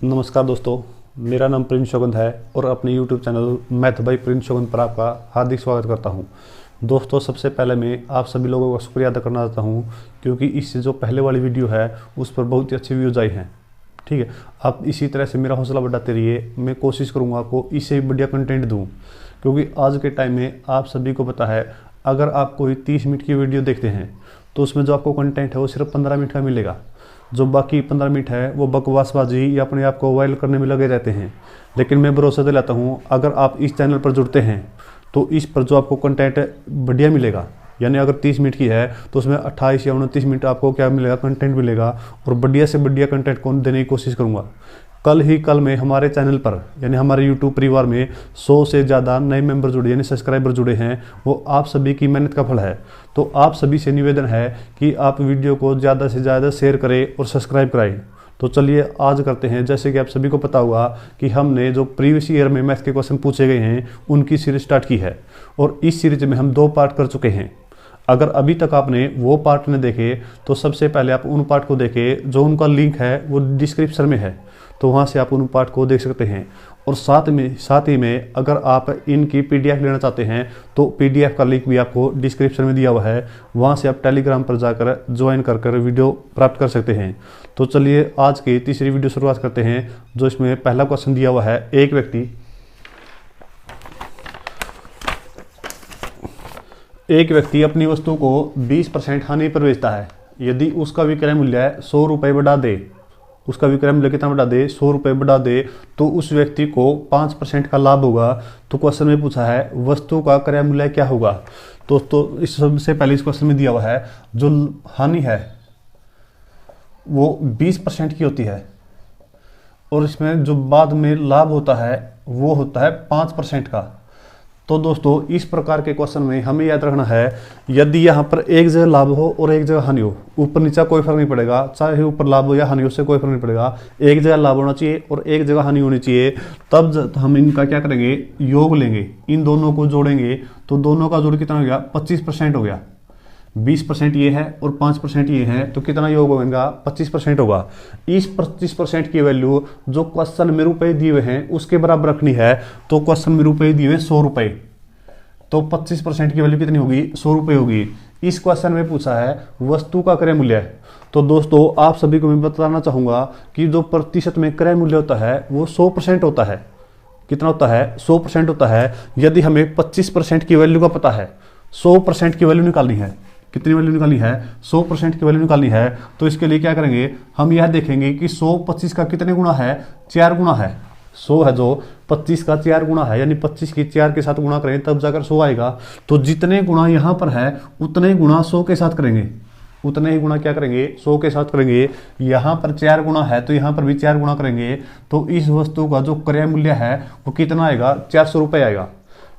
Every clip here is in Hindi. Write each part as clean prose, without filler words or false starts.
नमस्कार दोस्तों, मेरा नाम प्रिंस चौगंद है और अपने YouTube channel Math by Prince Chaugand पर आपका हार्दिक स्वागत करता हूं। दोस्तों, सबसे पहले मैं आप सभी लोगों का शुक्रिया अदा करना चाहता हूं क्योंकि इससे जो पहले वाली वीडियो है उस पर बहुत ही अच्छे व्यूज़ आए हैं। ठीक है, आप इसी तरह से मेरा हौसला बढ़ाते रहिए। मैं कोशिश करूँगा आपको इससे भी बढ़िया कंटेंट दूँ क्योंकि आज के टाइम में आप सभी को पता है, अगर आप कोई 30 मिनट की वीडियो देखते हैं तो उसमें जो आपको कंटेंट है वो सिर्फ 15 मिनट का मिलेगा। जो बाकी 15 मिनट है वो बकवासबाजी या अपने आप को वायरल करने में लगे रहते हैं। लेकिन मैं भरोसा दिलाता हूँ, अगर आप इस चैनल पर जुड़ते हैं तो इस पर जो आपको कंटेंट बढ़िया मिलेगा, यानी अगर 30 मिनट की है तो उसमें 28 या 29 मिनट आपको क्या मिलेगा, कंटेंट मिलेगा। और बढ़िया से बढ़िया कंटेंट को देने की कोशिश करूँगा। कल में हमारे चैनल पर यानी हमारे YouTube परिवार में 100 से ज़्यादा नए मेंबर जुड़े यानी सब्सक्राइबर जुड़े हैं। वो आप सभी की मेहनत का फल है। तो आप सभी से निवेदन है कि आप वीडियो को ज़्यादा से ज़्यादा शेयर करें और सब्सक्राइब कराएं। तो चलिए आज करते हैं। जैसे कि आप सभी को पता होगा कि हमने जो प्रीवियस ईयर में मैथ के क्वेश्चन पूछे गए हैं उनकी सीरीज स्टार्ट की है और इस सीरीज में हम 2 पार्ट कर चुके हैं। अगर अभी तक आपने वो पार्ट न देखे तो सबसे पहले आप उन पार्ट को देखें, जो उनका लिंक है वो डिस्क्रिप्शन में है, तो वहाँ से आप उन पार्ट को देख सकते हैं। और साथ ही में अगर आप इनकी PDF लेना चाहते हैं तो PDF का लिंक भी आपको डिस्क्रिप्शन में दिया हुआ है। वहाँ से आप टेलीग्राम पर जाकर ज्वाइन कर वीडियो प्राप्त कर सकते हैं। तो चलिए आज की तीसरी वीडियो शुरुआत करते हैं, जो इसमें पहला क्वेश्चन दिया हुआ है। एक व्यक्ति अपनी वस्तु को 20% हानि पर बेचता है। यदि उसका विक्रय मूल्य 100 रुपये बढ़ा दे, उसका विक्रय मूल्य कितना बढ़ा दे, 100 रुपये बढ़ा दे, तो उस व्यक्ति को 5% का लाभ होगा। तो क्वेश्चन में पूछा है वस्तु का क्रय मूल्य क्या होगा। तो इस सबसे पहले इस क्वेश्चन में दिया हुआ है जो हानि है वो 20% की होती है और इसमें जो बाद में लाभ होता है वो होता है 5% का। तो दोस्तों, इस प्रकार के क्वेश्चन में हमें याद रखना है, यदि यहाँ पर एक जगह लाभ हो और एक जगह हानि हो, ऊपर नीचा कोई फर्क नहीं पड़ेगा, चाहे ऊपर लाभ हो या हानि हो, उससे कोई फर्क नहीं पड़ेगा। एक जगह लाभ होना चाहिए और एक जगह हानि होनी चाहिए। तब हम इनका क्या करेंगे, योग लेंगे, इन दोनों को जोड़ेंगे। तो दोनों का जोड़ कितना हो गया, 25% हो गया। 20% ये है और 5% ये है, तो कितना योग होगा, 25% होगा। इस 25% की वैल्यू जो क्वेश्चन में रुपए दिए हुए हैं उसके बराबर रखनी है। तो क्वेश्चन में रुपए दिए हुए 100 रुपये, तो 25% की वैल्यू कितनी होगी, 100 रुपये होगी। इस क्वेश्चन में पूछा है वस्तु का क्रय मूल्य। तो दोस्तों, आप सभी को मैं बताना चाहूंगा कि जो प्रतिशत में क्रय मूल्य होता है वो 100% होता है। कितना होता है, 100% होता है। यदि हमें 25% की वैल्यू का पता है, 100% की वैल्यू निकालनी है, कितनी वैल्यू निकालनी है, 100% की वैल्यू निकालनी है। तो इसके लिए क्या करेंगे, हम यह देखेंगे कि 100 25 का कितने गुना है, 4 गुना है। 100 है जो 25 का 4 गुना है, यानी 25 की 4 के साथ गुणा करें तब जाकर 100 आएगा। तो जितने गुणा यहाँ पर है उतने गुणा 100 के साथ करेंगे, उतने ही गुणा क्या करेंगे, 100 के साथ करेंगे। यहाँ पर 4 गुना है तो यहाँ पर भी 4 गुणा करेंगे। तो इस वस्तु का जो क्रय मूल्य है वो कितना आएगा, 400 रुपये आएगा।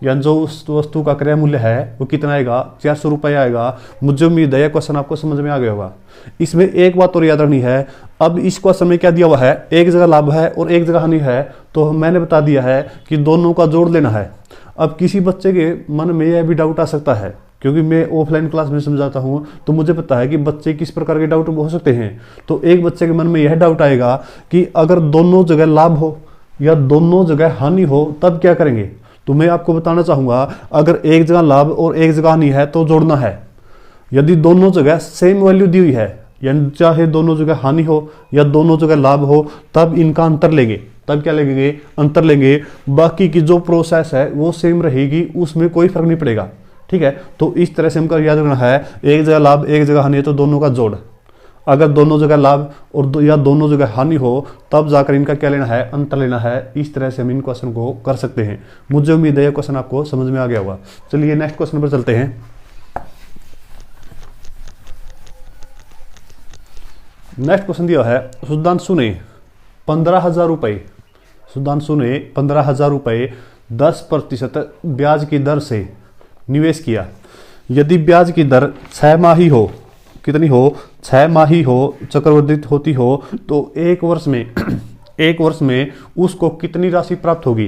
यानी जो उस वस्तु का क्रय मूल्य है वो कितना आएगा, 400 रुपये आएगा। मुझे उम्मीद है यह क्वेश्चन आपको समझ में आ गया होगा। इसमें एक बात और याद रखनी है, अब इस क्वेश्चन में क्या दिया हुआ है, एक जगह लाभ है और एक जगह हानि है। तो मैंने बता दिया है कि दोनों का जोड़ लेना है। अब किसी बच्चे के मन में यह भी डाउट आ सकता है, क्योंकि मैं ऑफलाइन क्लास में समझाता हूं तो मुझे पता है कि बच्चे किस प्रकार के डाउट हो सकते हैं। तो एक बच्चे के मन में यह डाउट आएगा कि अगर दोनों जगह लाभ हो या दोनों जगह हानि हो तब क्या करेंगे। तो मैं आपको बताना चाहूंगा, अगर एक जगह लाभ और एक जगह हानि है तो जोड़ना है। यदि दोनों जगह सेम वैल्यू दी हुई है, यानी चाहे दोनों जगह हानि हो या दोनों जगह लाभ हो, तब इनका अंतर लेंगे। तब क्या लेंगे, अंतर लेंगे। बाकी की जो प्रोसेस है वो सेम रहेगी, उसमें कोई फर्क नहीं पड़ेगा। ठीक है, तो इस तरह से हमको याद रखना है, एक जगह लाभ एक जगह हानि है तो दोनों का जोड़। अगर दोनों जगह लाभ और या दोनों जगह हानि हो तब जाकर इनका क्या लेना है, अंतर लेना है। इस तरह से हम इन क्वेश्चन को कर सकते हैं। मुझे उम्मीद है यह क्वेश्चन आपको समझ में आ गया होगा। चलिए नेक्स्ट क्वेश्चन पर चलते हैं। नेक्स्ट क्वेश्चन दिया है, सुधांशु ने 15,000 रुपये, सुधांशु ने 15,000 रुपये 10% ब्याज की दर से निवेश किया। यदि ब्याज की दर 6 माही हो, कितनी हो, 6 माही हो, चक्रवृद्धि होती हो, तो एक वर्ष में उसको कितनी राशि प्राप्त होगी।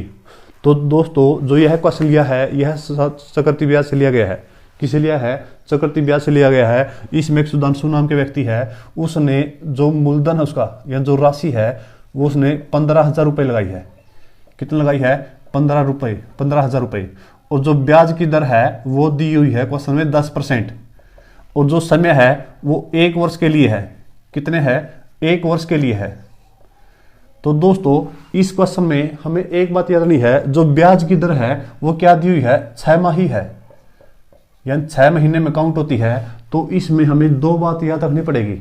तो दोस्तों, जो यह क्वेश्चन लिया है यह चक्रवृद्धि ब्याज से लिया गया है। किसे लिया है, चक्रवृद्धि ब्याज से लिया गया है। इसमें एक सुधांशु नाम के व्यक्ति है, उसने जो मूलधन है उसका या जो राशि है वो उसने 15,000 रुपये लगाई है। कितना लगाई है? 15,000 रुपये। और जो ब्याज की दर है वो दी हुई है क्वेश्चन में 10%। और जो समय है वो 1 वर्ष के लिए है। कितने है? 1 वर्ष के लिए है। तो दोस्तों इस क्वेश्चन में हमें एक बात याद नहीं है, जो ब्याज की दर है वो क्या दी हुई है? 6 माही है, यानी 6 महीने में काउंट होती है। तो इसमें हमें 2 बात याद रखनी पड़ेगी।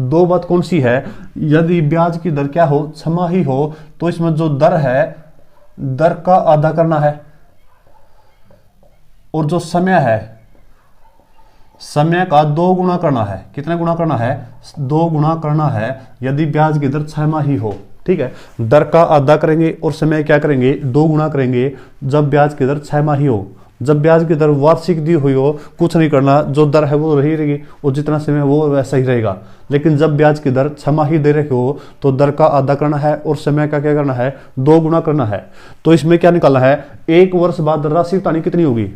2 बात कौन सी है? यदि ब्याज की दर क्या हो? 6 माही हो, तो इसमें जो दर है, दर का आधा करना है। और जो समय है, समय का 2 गुना करना है। कितना गुना करना है? 2 गुना करना है, यदि ब्याज की दर 6 माही हो। ठीक है, दर का आधा करेंगे और समय क्या करेंगे? 2 गुना करेंगे जब ब्याज की दर 6 माही हो। जब ब्याज की दर वार्षिक दी हुई हो, कुछ नहीं करना, जो दर है वो रही रहेगी और जितना समय वो वैसा ही रहेगा। लेकिन जब ब्याज की दर 6 माही दे रखे हो तो दर का आधा करना है और समय का क्या करना है? 2 गुना करना है। तो इसमें क्या निकालना है? 1 वर्ष बाद राशि घटानी कितनी होगी?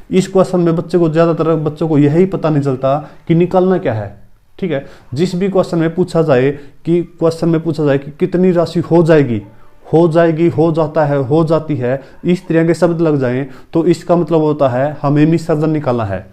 इस क्वेश्चन में बच्चे को, ज्यादातर बच्चों को यही पता नहीं चलता कि निकालना क्या है। ठीक है, जिस भी क्वेश्चन में पूछा जाए कि कितनी राशि हो जाएगी, हो जाता है, हो जाती है, इस तरह के शब्द लग जाएं तो इसका मतलब होता है हमें विसर्जन निकालना है।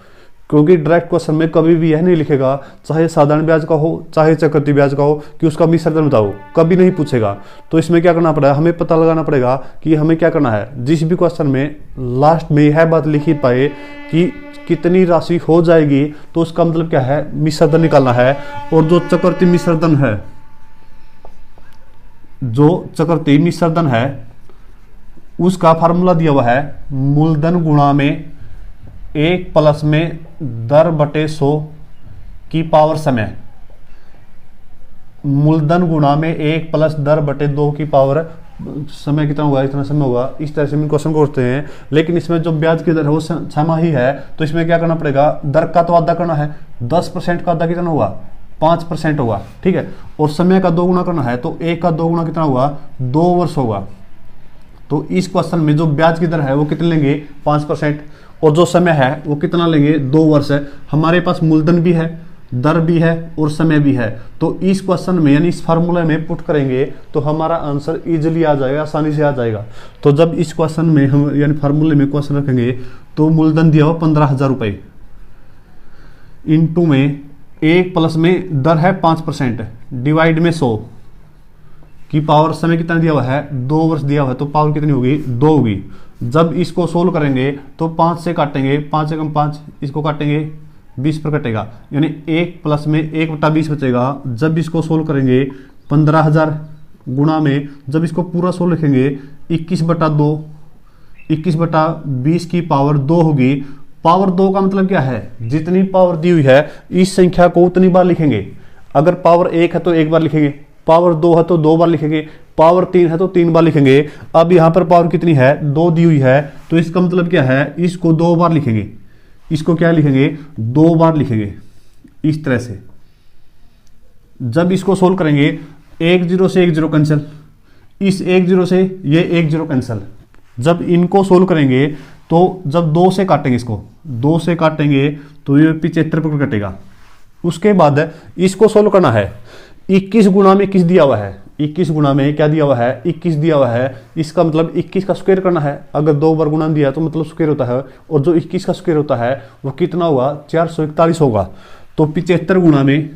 क्योंकि डायरेक्ट क्वेश्चन में कभी भी यह नहीं लिखेगा, चाहे साधारण ब्याज का हो चाहे चक्रवृद्धि ब्याज का हो, कि उसका विसर्जन बताओ, कभी नहीं पूछेगा। तो इसमें क्या करना पड़ेगा? हमें पता लगाना पड़ेगा कि हमें क्या करना है। जिस भी क्वेश्चन में लास्ट में यह बात लिखी पाए कि कितनी राशि हो जाएगी, तो उसका मतलब क्या है? विसर्जन निकालना है। और जो चक्रवृद्धि विसर्जन है, उसका फार्मूला दिया हुआ है मूलधन गुणा में 1 प्लस में दर बटे 100 की पावर समय। मूलधन गुणा में 1 प्लस दर बटे 2 की पावर समय कितना होगा? इतना समय होगा। इस तरह से हम क्वेश्चन को करते हैं। लेकिन इसमें जो ब्याज की दर है वो 6 माही है, तो इसमें क्या करना पड़ेगा? दर का तो आधा करना है। 10% का आधा कितना होगा? 5% होगा। ठीक है, और समय का 2 गुना करना है, तो 1 का 2 गुना कितना होगा? 2 वर्ष होगा। तो इस क्वेश्चन में जो ब्याज की दर है वो कितने लेंगे? 5%। और जो समय है वो कितना लेंगे? 2 वर्ष है। हमारे पास मूलधन भी है, दर भी है और समय भी है। तो इस क्वेश्चन में यानी इस फार्मूले में पुट करेंगे तो हमारा आंसर इजीली आ जाएगा, आसानी से आ जाएगा। तो जब इस क्वेश्चन में हम यानी फार्मूले में क्वेश्चन रखेंगे तो मूलधन दिया हुआ 15,000 रुपये, इंटू में 1 प्लस में दर है 5%, डिवाइड में 100 की पावर समय कितना दिया हुआ है? 2 वर्ष दिया हुआ है, तो पावर कितनी होगी? 2 होगी। जब इसको सोल्व करेंगे तो 5 से काटेंगे, 5 एकम 5, इसको काटेंगे 20 पर कटेगा, यानी 1 प्लस में 1/20 बचेगा। जब इसको सोल्व करेंगे 15,000 गुणा में, जब इसको पूरा सोल्व लिखेंगे 21/2, 21/20 की पावर 2 होगी। पावर 2 का मतलब क्या है? जितनी पावर दी हुई है इस संख्या को उतनी बार लिखेंगे। अगर पावर 1 है तो 1 बार लिखेंगे, पावर 2 है तो 2 बार लिखेंगे, पावर 3 है तो 3 बार लिखेंगे। अब यहां पर पावर कितनी है? 2 दी हुई है, तो इसका मतलब क्या है? इसको 2 बार लिखेंगे। इसको क्या लिखेंगे? 2 बार लिखेंगे इस तरह से। जब इसको सोल्व करेंगे 1 0 से 1 0 कैंसिल, इस 1 0 से ये 1 0 कैंसिल। जब इनको सोल्व करेंगे तो जब 2 से काटेंगे, इसको 2 से काटेंगे तो ये 75 पर कटेगा। उसके बाद इसको सोल्व करना है। 21 गुणा में 21 दिया हुआ है, 21 गुणा में क्या दिया हुआ है? 21 दिया हुआ है। इसका मतलब 21 का स्क्वायर करना है। अगर 2 बार गुणा दिया तो मतलब स्क्वायर होता है, और जो 21 का स्क्वायर होता है वो कितना हुआ? 441 होगा। तो 75 गुणा में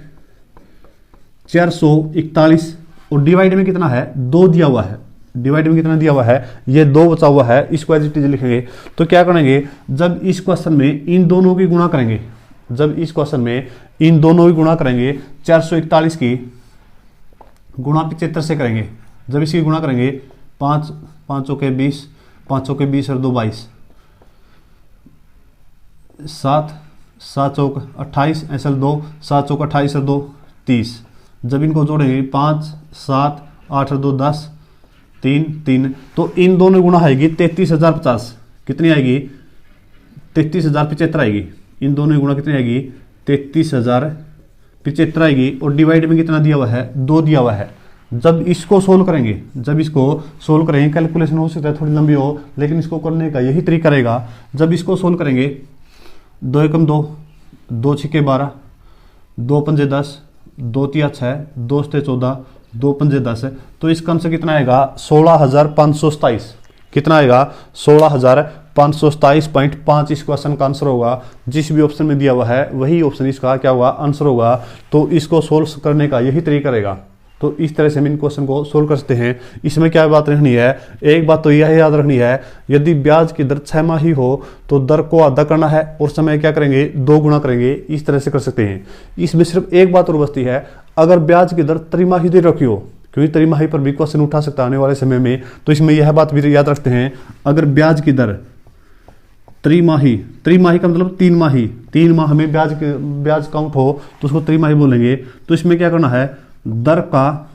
441, और डिवाइड में कितना है? 2 दिया हुआ है। डिवाइड में कितना दिया हुआ है? ये 2 बचा हुआ है, इसको एज इट इज लिखेंगे। तो क्या करेंगे? जब इस क्वेश्चन में इन दोनों की गुणा करेंगे, 441 की गुणा 75 से करेंगे। जब इसकी गुणा करेंगे 5 5 के 20, 5 के 20 और 2 22, 7 7 चौक 28, ऐसा 2 7 चौक 28 और 2 30। जब इनको जोड़ेंगे 5 7 8 और 2 10, 3 3, तो इन दोनों गुणा आएगी 33,050। कितनी आएगी? 33,075 आएगी। इन दोनों गुणा कितनी आएगी? 33,075 आएगी। और डिवाइड में कितना दिया हुआ है? 2 दिया हुआ है। जब इसको सोल्व करेंगे, कैलकुलेशन हो सकता है थोड़ी लंबी हो, लेकिन इसको करने का यही तरीका रहेगा। जब इसको सोल्व करेंगे 2 एकम 2, 2 छिके 12, 2 पंजे 10, 2 तिया 6, 2 सते 14, 2 पंजे 10, तो इसका आंसर कितना आएगा 16,527। कितना आएगा 16,527.5 इस क्वेश्चन का आंसर होगा। जिस भी ऑप्शन में दिया हुआ है वही ऑप्शन इसका क्या होगा आंसर होगा। तो इसको सोल्व करने का यही तरीका रहेगा। तो इस तरह से हम इन क्वेश्चन को सोल्व कर सकते हैं। इसमें क्या बात रखनी है, एक बात तो यह याद रखनी है, यदि ब्याज की दर 6 माही हो तो दर को आधा करना है और समय क्या करेंगे 2 गुना करेंगे। इस तरह से कर सकते हैं। इसमें सिर्फ एक बात और बचती है, अगर ब्याज की दर त्रिमाही दे रखी हो, क्योंकि त्रिमाही पर भी क्वेश्चन उठा सकता है आने वाले समय में, तो इसमें यह बात भी याद रखते हैं, अगर ब्याज की दर त्रिमाही का मतलब 3 माही, 3 माह में ब्याज काउंट हो तो उसको त्रिमाही बोलेंगे। तो इसमें क्या करना है, दर का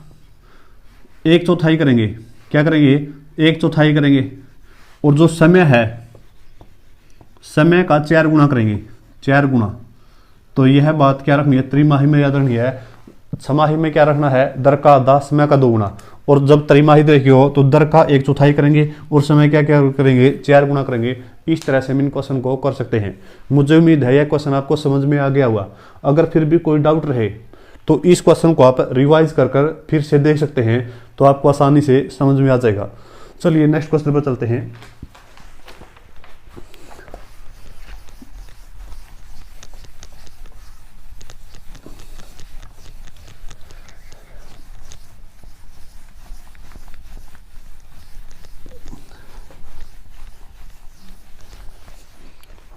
1/4 करेंगे। क्या करेंगे 1/4 करेंगे, और जो समय है समय का 4 गुना करेंगे, 4 गुना। तो यह बात क्या रखनी है, त्रिमाही में याद रखनी है। छमाही में क्या रखना है, दर का आधा समय का 2 गुना। और जब त्रिमाही देखी हो तो दर का 1/4 करेंगे और समय क्या क्या करेंगे 4 गुना करेंगे। इस तरह से हम इन क्वेश्चन को कर सकते हैं। मुझे उम्मीद है यह क्वेश्चन आपको समझ में आ गया होगा। अगर फिर भी कोई डाउट रहे तो इस क्वेश्चन को आप रिवाइज कर फिर से देख सकते हैं, तो आपको आसानी से समझ में आ जाएगा। चलिए नेक्स्ट क्वेश्चन पर चलते हैं।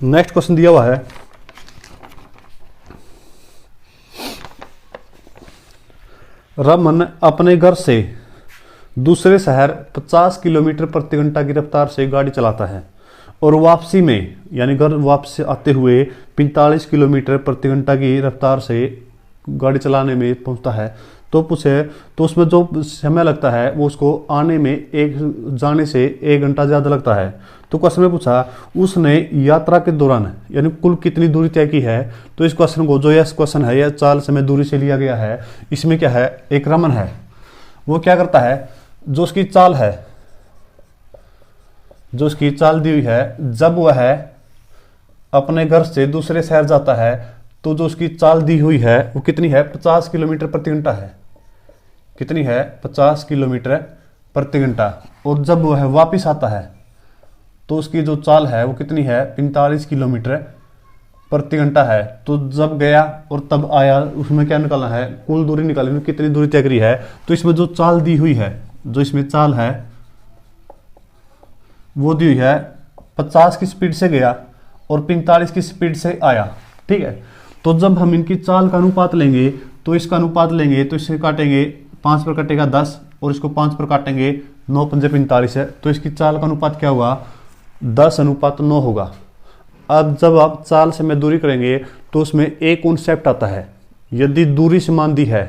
नेक्स्ट क्वेश्चन दिया हुआ है, रमन अपने घर से दूसरे शहर 50 किलोमीटर प्रति घंटा की रफ्तार से गाड़ी चलाता है और वापसी में यानी घर वापस आते हुए 45 किलोमीटर प्रति घंटा की रफ्तार से गाड़ी चलाने में पहुंचता है। तो पूछे तो उसमें जो समय लगता है वो उसको आने में जाने से 1 घंटा ज़्यादा लगता है। तो क्वेश्चन में पूछा उसने यात्रा के दौरान यानी कुल कितनी दूरी तय की है। तो इस क्वेश्चन को जो यह क्वेश्चन है यह चाल समय दूरी से लिया गया है। इसमें क्या है, एक रमन है, वो क्या करता है, जो उसकी चाल है, जो उसकी चाल दी हुई है, जब वह अपने घर से दूसरे शहर जाता है तो जो उसकी चाल दी हुई है वो कितनी है, 50 किलोमीटर प्रति घंटा है। कितनी है, 50 किलोमीटर प्रति घंटा। और जब वह वापस आता है तो उसकी जो चाल है वो कितनी है, 45 किलोमीटर प्रति घंटा है। तो जब गया और तब आया उसमें क्या निकालना है, कुल दूरी निकालनी, कितनी दूरी तय करी है। तो इसमें जो चाल दी हुई है, जो इसमें चाल है वो दी हुई है 50 की स्पीड से गया और 45 की स्पीड से आया। ठीक है, तो जब हम इनकी चाल का अनुपात लेंगे तो इसका अनुपात लेंगे तो इसे काटेंगे, 5 पर कटेगा 10 और इसको 5 पर काटेंगे 9 पंजे 45 है। तो इसकी चाल का अनुपात क्या होगा, 10:9 होगा। अब जब आप चाल से में दूरी करेंगे तो उसमें एक कॉन्सेप्ट आता है, यदि दूरी समान दी है,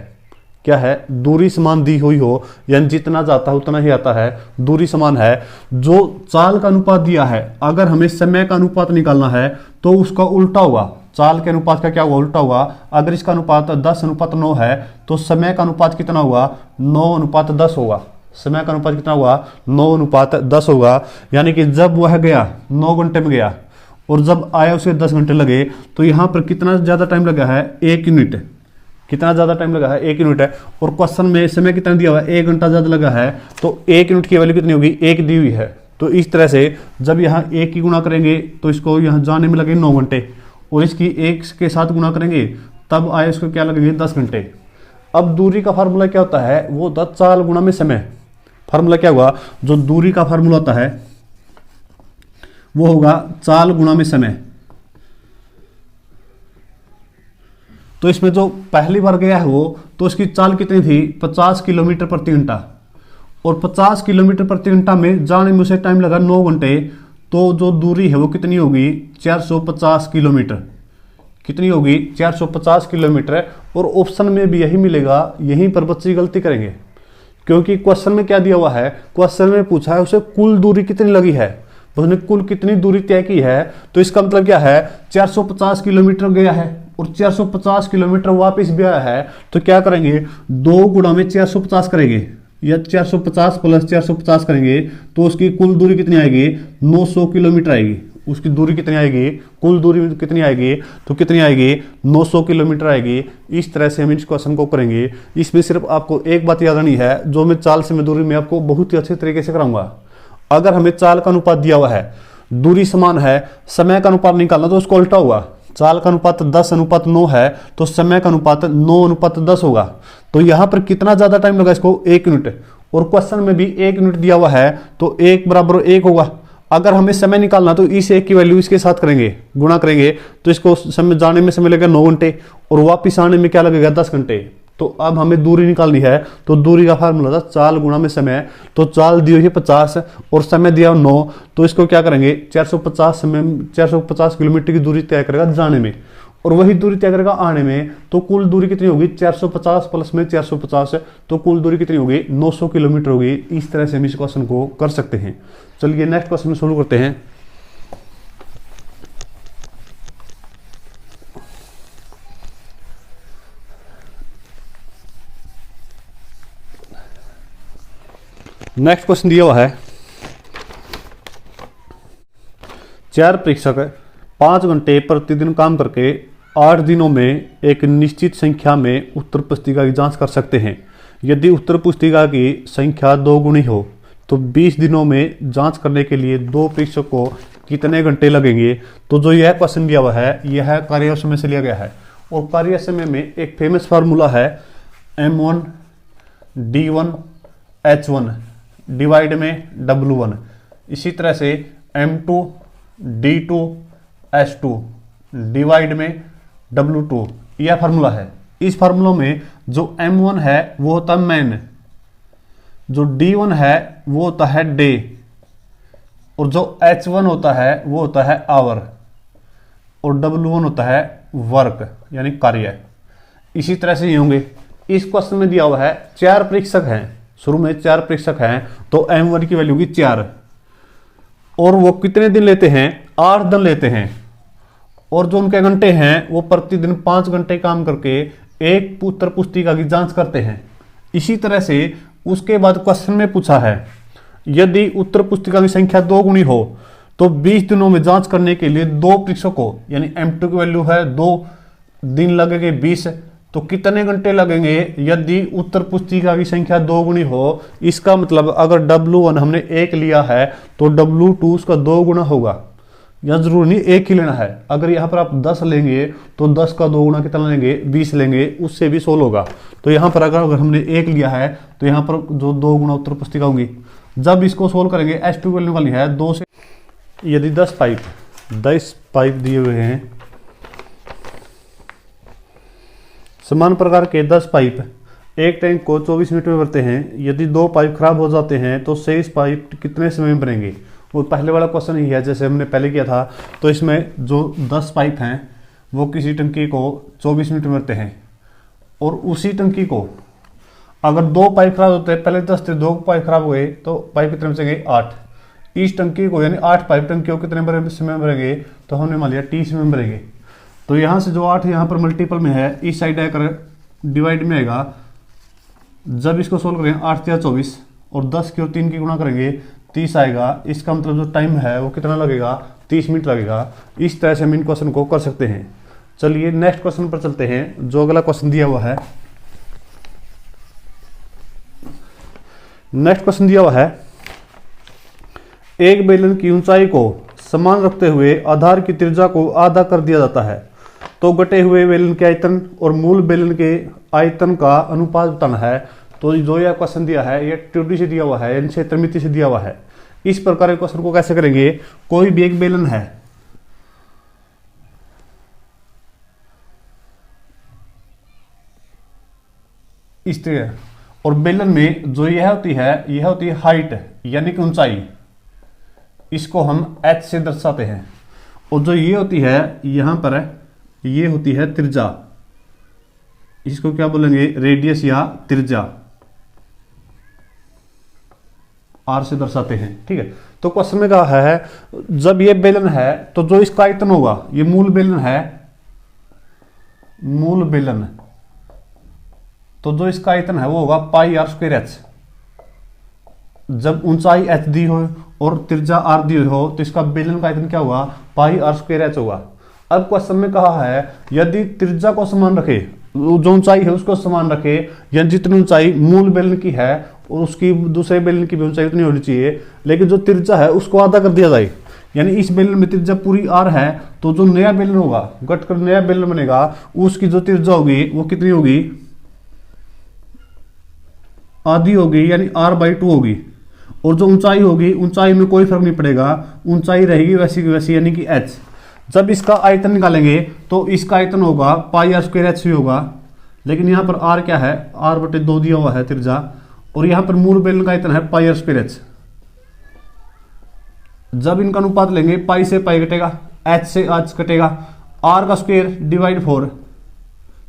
क्या है, दूरी समान दी हुई हो यानी जितना जाता है उतना ही आता है, दूरी समान है, जो चाल का अनुपात दिया है, अगर हमें समय का अनुपात निकालना है तो उसका उल्टा होगा। चाल के अनुपात का क्या हुआ, उल्टा हुआ। अगर इसका अनुपात 10:9 है तो समय का अनुपात कितना हुआ, 9:10 होगा। समय का अनुपात कितना हुआ, 9:10 होगा। यानी कि जब वह गया 9 घंटे में गया और जब आया उसे 10 घंटे लगे, तो यहां पर कितना ज्यादा टाइम लगा है, 1 यूनिट। कितना ज्यादा टाइम लगा है, 1 यूनिट है। और क्वेश्चन में समय कितना दिया हुआ है, 1 घंटा ज्यादा लगा है। तो 1 यूनिट की वैल्यू कितनी होगी, 1 दी हुई है। तो इस तरह से जब यहाँ 1 की गुणा करेंगे तो इसको यहाँ जाने में लगे 9 घंटे और इसकी 1 के साथ गुणा करेंगे तब आए इसको क्या लगेंगे, 10 घंटे। अब दूरी का फार्मूला क्या होता है, वो होता है चाल गुणा में समय। फार्मूला क्या हुआ, जो दूरी का फार्मूला होता है वो होगा चाल गुणा में समय। तो इसमें जो पहली बार गया है वो, तो उसकी चाल कितनी थी, 50 किलोमीटर प्रति घंटा। और 50 किलोमीटर प्रति घंटा में जाने में उसे टाइम लगा 9 घंटे। तो जो दूरी है वो कितनी होगी, 450 किलोमीटर। कितनी होगी, 450 किलोमीटर। और ऑप्शन में भी यही मिलेगा। यहीं पर बच्चे गलती करेंगे क्योंकि क्वेश्चन में क्या दिया हुआ है, क्वेश्चन में पूछा है उसे कुल दूरी कितनी लगी है, उसने कुल कितनी दूरी तय की है। तो इसका मतलब क्या है, 450 किलोमीटर गया है और 450 किलोमीटर वापस भी आया है। तो क्या करेंगे, 2 गुणा में 450 करेंगे या 450 प्लस 450 करेंगे तो उसकी कुल दूरी कितनी आएगी, 900 किलोमीटर आएगी। उसकी दूरी कितनी आएगी, कुल दूरी कितनी आएगी, तो कितनी आएगी 900 किलोमीटर आएगी। इस तरह से हम इस क्वेश्चन को करेंगे। इसमें सिर्फ आपको एक बात याद रखनी है, जो मैं चाल से मैं दूरी में आपको बहुत ही अच्छे तरीके से कराऊंगा। अगर हमें चाल का अनुपात दिया हुआ है, दूरी समान है, समय का अनुपात निकालना तो उसको उल्टा होगा। चाल का अनुपात 10:9 है तो समय का अनुपात 9:10 होगा। तो यहां पर कितना ज्यादा टाइम लगा इसको, 1 मिनट। और क्वेश्चन में भी 1 मिनट दिया हुआ है तो 1 बराबर 1 होगा। अगर हमें समय निकालना तो इस 1 की वैल्यू इसके साथ करेंगे, गुणा करेंगे, तो इसको समय जाने में समय लगेगा 9 घंटे और वापिस आने में क्या लगेगा 10 घंटे। तो अब हमें दूरी निकालनी है, तो दूरी का फार्मूला था चाल गुणा में समय। तो चाल दी हुई है 50 और समय दिया 9, तो इसको क्या करेंगे 450 किलोमीटर की दूरी तय करेगा जाने में और वही दूरी तय करेगा आने में। तो कुल दूरी कितनी होगी 450 प्लस में 450, तो कुल दूरी कितनी होगी 900 किलोमीटर होगी। इस तरह से हम इस क्वेश्चन को कर सकते हैं। चलिए नेक्स्ट क्वेश्चन शुरू करते हैं। नेक्स्ट क्वेश्चन दिया हुआ है, 4 परीक्षक 5 घंटे प्रतिदिन काम करके 8 दिनों में एक निश्चित संख्या में उत्तर पुस्तिका की जांच कर सकते हैं। यदि उत्तर पुस्तिका की संख्या 2 गुनी हो तो 20 दिनों में जांच करने के लिए 2 परीक्षक को कितने घंटे लगेंगे। तो जो यह क्वेश्चन दिया हुआ है यह कार्य समय से लिया गया है और कार्य समय में एक फेमस फार्मूला है M1 D1 H1 डिवाइड में W1। इसी तरह से M2 D2 H2 डिवाइड में W2, यह फार्मूला है। इस फार्मूला में जो M1 है वो होता है मैन, जो D1 है वो होता है डे और जो H1 होता है वो होता है आवर और W1 होता है वर्क यानी कार्य। इसी तरह से ये होंगे। इस क्वेश्चन में दिया हुआ है 4 परीक्षक हैं, शुरू में 4 परीक्षक हैं तो M1 की वैल्यू होगी 4 और वो कितने दिन लेते हैं 8 दिन लेते हैं और जो उनके घंटे हैं वो प्रतिदिन 5 घंटे काम करके एक उत्तर पुस्तिका की जांच करते हैं। इसी तरह से उसके बाद क्वेश्चन में पूछा है यदि उत्तर पुस्तिका की संख्या 2 गुनी हो तो 20 दिनों में जांच करने के लिए 2 परीक्षकों यानी M2 की वैल्यू है 2 दिन लगेंगे 20, तो कितने घंटे लगेंगे यदि उत्तर पुस्तिका की संख्या 2 गुनी हो। इसका मतलब अगर W1 हमने 1 लिया है तो W2 उसका 2 गुना होगा। यह जरूरी नहीं 1 ही लेना है, अगर यहाँ पर आप 10 लेंगे तो 10 का 2 गुना कितना लेंगे 20 लेंगे, उससे भी 16 होगा। तो यहाँ पर अगर हमने 1 लिया है तो यहाँ पर जो 2 गुना उत्तर पुस्तिका होगी। जब इसको सोल्व करेंगे H2 की वैल्यू निकालनी है 2 से। यदि 10 पाइप दिए हुए हैं, समान प्रकार के 10 पाइप एक टैंक को 24 मिनट में भरते हैं। यदि 2 पाइप खराब हो जाते हैं तो शेष पाइप कितने समय में बनेंगे। वो पहले वाला क्वेश्चन ही है जैसे हमने पहले किया था। तो इसमें जो 10 पाइप हैं वो किसी टंकी को 24 मिनट में भरते हैं और उसी टंकी को अगर 2 पाइप खराब होते हैं, पहले 10 थे 2 पाइप खराब हो गए तो पाइप कितने बचेंगे 8। इस टंकी को यानी 8 पाइप टंकी को कितने समय में भरेंगे, तो हमने मान लिया 30 समय में भरेंगे। तो यहां से जो 8 यहाँ पर मल्टीपल में है इस साइड आकर डिवाइड में आएगा। जब इसको सोल्व करेंगे 8 या 24 और 10 की और 3 की गुणा करेंगे 30 आएगा। इसका मतलब जो टाइम है वो कितना लगेगा 30 मिनट लगेगा। इस तरह से हम इन क्वेश्चन को कर सकते हैं। चलिए नेक्स्ट क्वेश्चन पर चलते हैं। जो अगला क्वेश्चन दिया हुआ है, नेक्स्ट क्वेश्चन दिया हुआ है एक बेलन की ऊंचाई को समान रखते हुए आधार की त्रिज्या को आधा कर दिया जाता है तो घटे हुए बेलन के आयतन और मूल बेलन के आयतन का अनुपात बताना है। तो जो यह क्वेश्चन दिया है ये 2D से दिया हुआ है यानी क्षेत्रमिति से दिया हुआ है। इस प्रकार के क्वेश्चन को कैसे करेंगे, कोई भी एक बेलन है, इस तरह, और बेलन में जो यह होती है हाइट यानी कि ऊंचाई, इसको हम h से दर्शाते हैं। और जो ये होती है यहां पर ये होती है त्रिज्या, इसको क्या बोलेंगे रेडियस या त्रिज्या, r से दर्शाते हैं। ठीक है। तो क्वेश्चन में कहा है जब ये बेलन है तो जो इसका आयतन होगा, ये मूल बेलन है, मूल बेलन, तो जो इसका आयतन है वो होगा पाई r स्क्वायर h। जब ऊंचाई h दी हो और त्रिज्या आर दी हो तो इसका बेलन का आयतन क्या होगा, पाई आर स्क्वायर एच होगा। अब क्वेश्चन में कहा है यदि त्रिज्या को समान रखे, जो ऊंचाई है उसको समान रखे, या जितनी ऊंचाई मूल बेलन की है और उसकी दूसरे बेलन की भी ऊंचाई उतनी होनी चाहिए, लेकिन जो त्रिज्या है उसको आधा कर दिया जाए, यानी इस बेलन में त्रिज्या पूरी आर है तो जो नया बेलन होगा, घट कर नया बेलन बनेगा, उसकी जो त्रिज्या होगी वो कितनी होगी, आधी होगी, यानी r/2 होगी। और जो ऊंचाई होगी, ऊंचाई में कोई फर्क नहीं पड़ेगा, ऊंचाई रहेगी वैसी की वैसी, यानी कि h। जब इसका आयतन निकालेंगे तो इसका आयतन होगा पाई आर स्क्वायर एच भी होगा, लेकिन यहाँ पर r क्या है, r/2 दिया हुआ है त्रिज्या, और यहाँ पर मूल बेलन का आयतन है पाई आर स्क्वायर एच। जब इनका अनुपात लेंगे, पाई से पाई कटेगा, h से h कटेगा, r का स्क्वायर डिवाइड 4,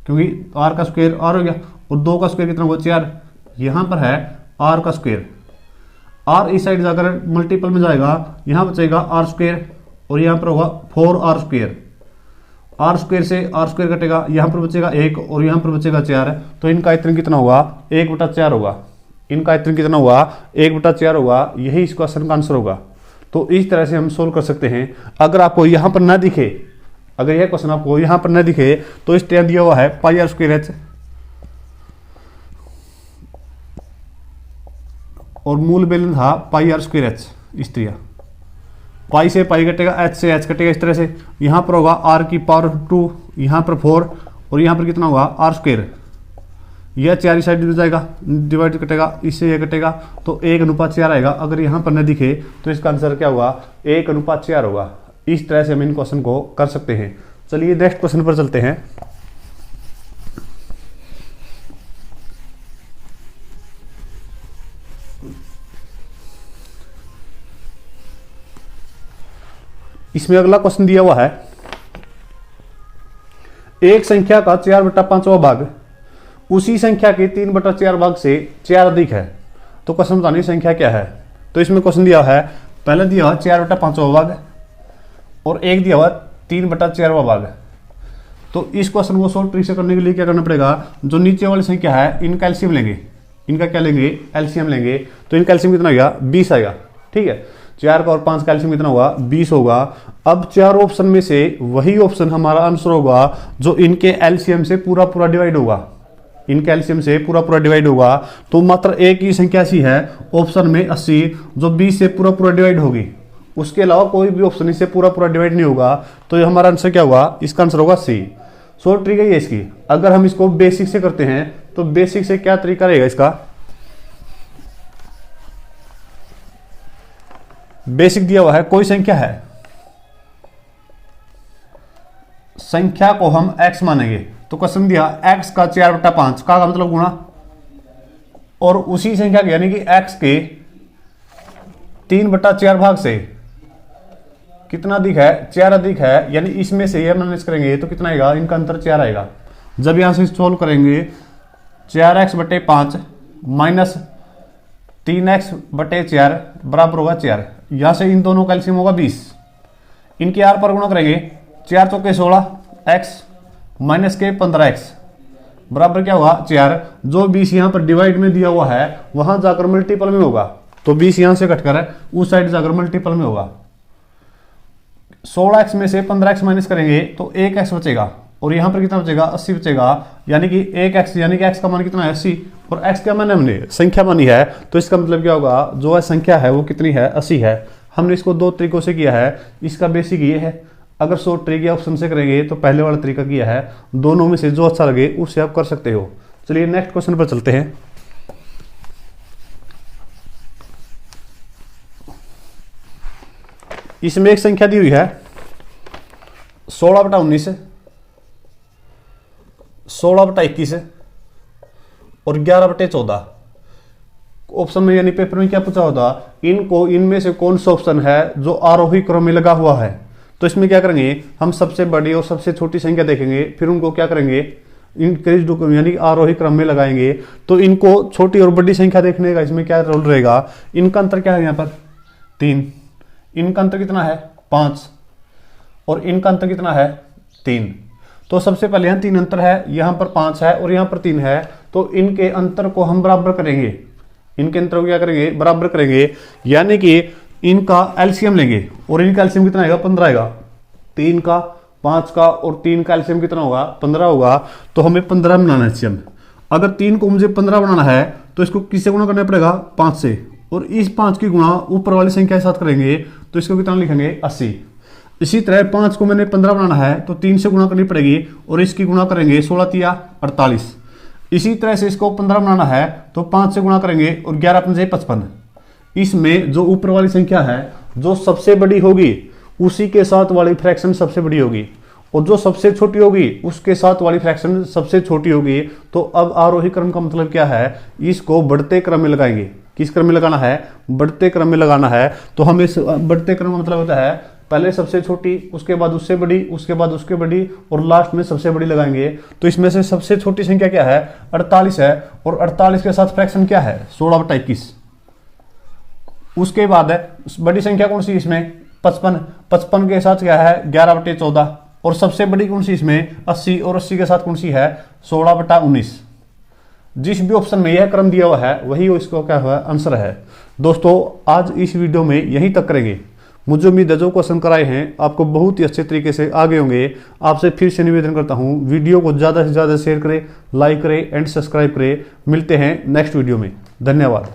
क्योंकि r का स्क्वायर r हो गया, और 2 का स्क्वायर कितना होगा 4, यहां पर है r का स्क्वायर, r इस साइड जाकर मल्टीपल में जाएगा, यहां बचेगा r स्क्वायर, और यहां पर होगा 4r स्क्वायर, r स्क्वायर से r स्क्वायर कटेगा, यहां पर बचेगा 1 और यहां पर बचेगा 4, तो इनका आयतन कितना होगा, 1/4 होगा। इनका आयतन कितना हुआ, 1/4 होगा। यही इस क्वेश्चन का आंसर होगा। तो इस तरह से हम सोल्व कर सकते हैं। अगर आपको यहां पर ना दिखे, अगर यह क्वेश्चन आपको यहां पर ना दिखे तो इस तरह दिया हुआ है पाई आर स्क्वायर एच, और मूल बेलन था पाई आर स्क्वायर एच। इस तरह पाई से पाई कटेगा, एच से एच कटेगा, इस तरह से यहां पर होगा r की पावर 2, यहां पर 4, और यहां पर कितना होगा r स्क्वायर, यह 4 इस साइड जाएगा, डिवाइड कटेगा, इससे यह कटेगा, तो 1/4 आएगा। अगर यहां पर न दिखे तो इसका आंसर क्या होगा, 1/4 होगा। इस तरह से हम इन क्वेश्चन को कर सकते हैं। चलिए नेक्स्ट क्वेश्चन पर चलते हैं। इसमें अगला क्वेश्चन दिया हुआ है, एक संख्या का 4/5वां भाग उसी संख्या के 3/4 भाग से 4 अधिक है, तो क्वेश्चन बतानी संख्या क्या है। तो इसमें क्वेश्चन दिया है, पहले दिया हुआ 4/5वां भाग और एक दिया हुआ 3/4वां भाग। तो इस क्वेश्चन को सोल्व ट्रिक से करने के लिए क्या करना पड़ेगा, जो नीचे वाली संख्या है इनका एलसीएम लेंगे, इनका क्या लेंगे, एलसीएम लेंगे। तो इनका एलसीएम कितना आएगा, 20 आएगा। ठीक है, 4 का और 5 का एलसीएम कितना होगा, 20 होगा। अब 4 ऑप्शन में से वही ऑप्शन हमारा आंसर होगा जो इनके एलसीएम से पूरा पूरा डिवाइड होगा, इनके एलसीएम से पूरा पूरा डिवाइड होगा। तो मात्र एक ही संख्या ऐसी है ऑप्शन में 80 जो 20 से पूरा पूरा डिवाइड होगी, उसके अलावा कोई भी ऑप्शन इससे पूरा पूरा डिवाइड नहीं होगा। तो ये हमारा आंसर क्या होगा, इसका आंसर होगा सी। सोल्व ट्रिक है इसकी। अगर हम इसको बेसिक से करते हैं तो बेसिक से क्या तरीका रहेगा इसका, बेसिक दिया हुआ है, कोई संख्या है, संख्या को हम x मानेंगे। तो क्वेश्चन दिया x का 4/5 का मतलब गुणा, और उसी संख्या के यानी कि x के 3/4 भाग से कितना अधिक है, 4 अधिक है, यानी इसमें से ये माइनस करेंगे तो कितना आएगा, इनका अंतर 4 आएगा। जब यहां से सोल्व करेंगे 4x/5 माइनस 3x/4 बराबर होगा 4। यहां से इन दोनों का एलसीएम होगा 20, इनके आर पर गुणा करेंगे, 4 चौके 16 x माइनस के 15x बराबर क्या होगा 4। जो 20 यहां पर डिवाइड में दिया हुआ है वहां जाकर मल्टीपल में होगा, तो 20 यहां से कटकर उस साइड जाकर मल्टीपल में होगा। 16x में से 15x माइनस करेंगे तो 1x बचेगा, और यहां पर कितना बचेगा, 80 बचेगा। यानी कि 1x यानी कि x का मान कितना है 80, और x का मान हमने संख्या मानी है, तो इसका मतलब क्या होगा, जो है संख्या है वो कितनी है, 80 है। हमने इसको 2 तरीकों से किया है। इसका बेसिक ये है, अगर शॉर्ट ट्रिक या ऑप्शन से करेंगे तो पहले वाला तरीका किया है। दोनों में से जो अच्छा लगे उससे आप कर सकते हो। चलिए नेक्स्ट क्वेश्चन पर चलते हैं। इसमें एक संख्या दी हुई है 16/19, 16/21 और 11/14। ऑप्शन में यानी पेपर में क्या पूछा होता, इनको इनमें से कौन सा ऑप्शन है जो आरोही क्रम में लगा हुआ है। तो इसमें क्या करेंगे, हम सबसे बड़ी और सबसे छोटी संख्या देखेंगे, फिर उनको क्या करेंगे, इनक्रीज यानी आरोही क्रम में लगाएंगे। तो इनको छोटी और बड़ी संख्या देखने का इसमें क्या रोल रहेगा, इनका अंतर क्या है, यहाँ पर 3, इनका अंतर कितना है 5, और इनका अंतर कितना है 3। तो सबसे पहले यहाँ 3 अंतर है, यहाँ पर 5 है और यहाँ पर 3 है। तो इनके अंतर को हम बराबर करेंगे, इनके अंतर को क्या करेंगे, बराबर करेंगे। यानी कि इनका एलसीएम लेंगे और इनका एलसीएम कितना आएगा 15 आएगा। 3 का 5 का और 3 का एलसीएम कितना होगा 15 होगा। तो हमें 15 बनाना है एलसीएम। अगर 3 को मुझे 15 बनाना है तो इसको किससे गुणा करना पड़ेगा 5 से, और इस 5 की गुणा ऊपर वाली संख्या के साथ करेंगे तो इसको कितना लिखेंगे 80। इसी तरह 5 को मैंने 15 बनाना है तो 3 से गुणा करनी पड़ेगी और इसकी गुणा करेंगे 16 तिया 48। इसी तरह से इसको 15 बनाना है तो 5 से गुणा करेंगे और 11 पंजे 55। इसमें जो ऊपर वाली संख्या है जो सबसे बड़ी होगी उसी के साथ वाली फ्रैक्शन सबसे बड़ी होगी, और जो सबसे छोटी होगी उसके साथ वाली फ्रैक्शन सबसे छोटी होगी। तो अब आरोही क्रम का मतलब क्या है, इसको बढ़ते क्रम में लगाएंगे। किस क्रम में लगाना है, बढ़ते क्रम में लगाना है। तो हमें बढ़ते क्रम का मतलब होता है पहले सबसे छोटी, उसके बाद उससे बड़ी, उसके बाद उसके बड़ी, और लास्ट में सबसे बड़ी लगाएंगे। तो इसमें से सबसे छोटी संख्या क्या है 48 है, और 48 के साथ फ्रैक्शन क्या है 16/21। उसके बाद बड़ी संख्या कौन सी इसमें 55 के साथ क्या है 11/14, और सबसे बड़ी कौन सी इसमें 80, और 80 के साथ कौन सी है 16/19। जिस भी ऑप्शन में यह क्रम दिया हुआ है वही इसको क्या हुआ आंसर है। दोस्तों आज इस वीडियो में यहीं तक करेंगे। मुझे उम्मीद है जो क्वेश्चन कराए हैं आपको बहुत ही अच्छे तरीके से आगे होंगे। आपसे फिर से निवेदन करता हूं वीडियो को ज़्यादा से ज़्यादा शेयर करें, लाइक करें एंड सब्सक्राइब करें। मिलते हैं नेक्स्ट वीडियो में। धन्यवाद।